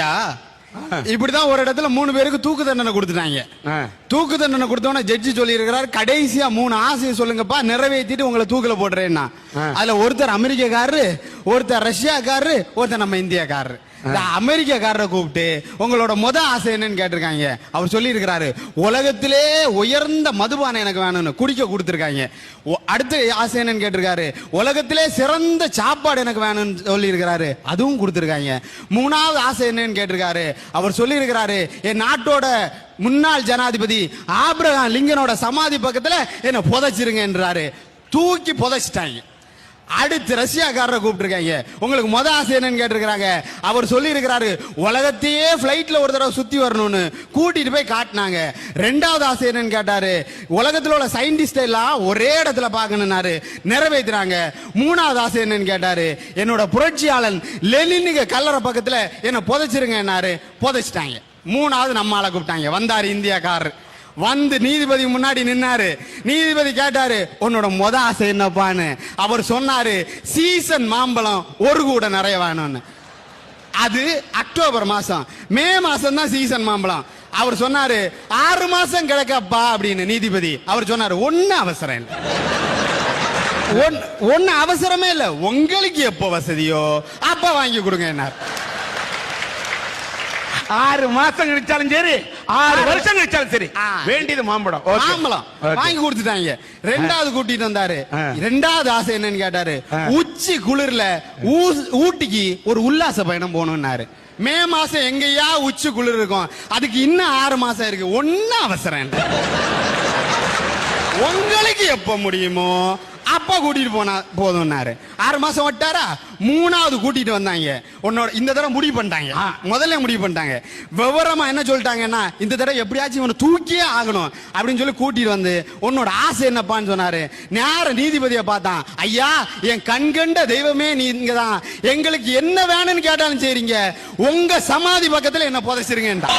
ஐயா இப்படிதான் ஒரு இடத்துல 3 பேருக்கு தூக்கு தண்டனை கொடுத்துட்டாங்க. தூக்கு தண்டனை கொடுத்தவன ஜட்ஜி சொல்லி இருக்கிறார், கடைசியா 3 ஆசையை சொல்லுங்கப்பா, நிறைவேற்றிட்டு உங்களை தூக்கில போடுறேன்னா. அதுல ஒருத்தர் அமெரிக்காக்காரரு, ஒருத்தர் ரஷ்யாக்காரரு, ஒருத்தர் நம்ம இந்தியாக்காரரு. அமெரிக்காக்காரரை கூப்பிட்டு உங்களோட ஆசை என்னன்னு கேட்டிருக்காங்க. அவர் சொல்லி இருக்கிறாரு, உலகத்திலே உயர்ந்த மதுபானம் எனக்கு வேணும்னு குடிக்க கொடுத்திருக்காங்க. அடுத்த ஆசை என்னன்னு கேட்டிருக்காரு, உலகத்திலே சிறந்த சாப்பாடு எனக்கு வேணும்னு சொல்லி இருக்கிறாரு, அதுவும் கொடுத்திருக்காங்க. 3வது ஆசை என்னன்னு கேட்டிருக்காரு. அவர் சொல்லி இருக்கிறாரு, என் நாட்டோட முன்னாள் ஜனாதிபதி ஆபிரகாம் லிங்கனோட சமாதி பக்கத்துல என்ன புதைச்சிருங்க என்றாரு. தூக்கி புதைச்சிட்டாங்க. அடுத்து ரஷ்யாக்காரரை கூப்பிட்டுருக்காங்க, உங்களுக்கு ஆசை என்னன்னு கேட்டிருக்காங்க. அவர் சொல்லி இருக்கிறாரு, உலகத்தையே பிளைட்ல ஒரு தடவை சுத்தி வரணும்னு கூட்டிட்டு போய் காட்டினாங்க. 2வது ஆசை என்னன்னு கேட்டாரு, உலகத்தில் உள்ள சயின்டிஸ்ட் எல்லாம் ஒரே இடத்துல பார்க்கணும்னாரு, நிறைவேற்றினாங்க. 3வது ஆசை என்னன்னு கேட்டாரு, என்னோட புரட்சியாளன் லெனினுக்கு கல்லறை பக்கத்துல என்ன புதைச்சிருங்கன்னாரு, புதைச்சிட்டாங்க. 3வது நம்ம ஆளை கூப்பிட்டாங்க. வந்தாரு இந்தியாக்காரர், வந்து நீதிபதி முன்னாடி நின்னாரு. நீதிபதி கேட்டாரு, உன்னோட ஆசை என்னப்பான்னு. அவர் சொன்னாரு, சீசன் மாம்பழம் ஒரு கூட நிறைய வேணும்னு. அது அக்டோபர் மாசம், மே மாசம் தான் சீசன் மாம்பழம். அவர் சொன்னாரு, 6 மாசம் கிடைக்கப்பா அப்படின்னு. நீதிபதி அவர் சொன்னாரு, ஒன்னும் அவசரம் இல்லை, ஒன்னு அவசரமே இல்ல, உங்களுக்கு எப்போ வசதியோ அப்ப வாங்கி கொடுங்க என்ன. 6 மாசம் கழிச்சாலும் சரி, 6 வருஷம் கழிச்சாலும் சரி, வேண்டியது மாம்பழம். மாம்பழம் வாங்கி கொடுத்துட்டாங்க. 2வது கூட்டிட்டு வந்தாரு. 2வது ஆசை என்னன்னு கேட்டாரு, உச்சி குளிர்ல ஊட்டிக்கு ஒரு உல்லாச பயணம் போகணும்னாரு. மே மாசம் எங்கயா உச்சி குளிர் இருக்கும், அதுக்கு இன்னும் 6 மாசம் இருக்கு, ஒன்னும் அவசரம் இல்லை, உங்களுக்கு எப்ப முடியுமோ அப்பா கூட்டிட்டு போனா போதும்னாரு. 6 மாசம் விட்டாரா. 3வது கூட்டிட்டு வந்தாங்க. உன்னோட இந்த தடவை முடிவு பண்ணிட்டாங்க, முதல்ல முடிவு பண்ணிட்டாங்க. விவரமா என்ன சொல்லிட்டாங்கன்னா, இந்த தடவை எப்படியாச்சும் இவனை தூக்கியே ஆகணும் அப்படின்னு சொல்லி கூட்டிட்டு வந்து, உன்னோட ஆசை என்னப்பான்னு சொன்னாரு. நேர நீதிபதியை பார்த்தான். ஐயா, என் கண்கண்ட தெய்வமே நீங்க தான், எங்களுக்கு என்ன வேணும்னு கேட்டாலும் சரிங்க, உங்க சமாதி பக்கத்துல என்ன புதைச்சிருங்கன்றா.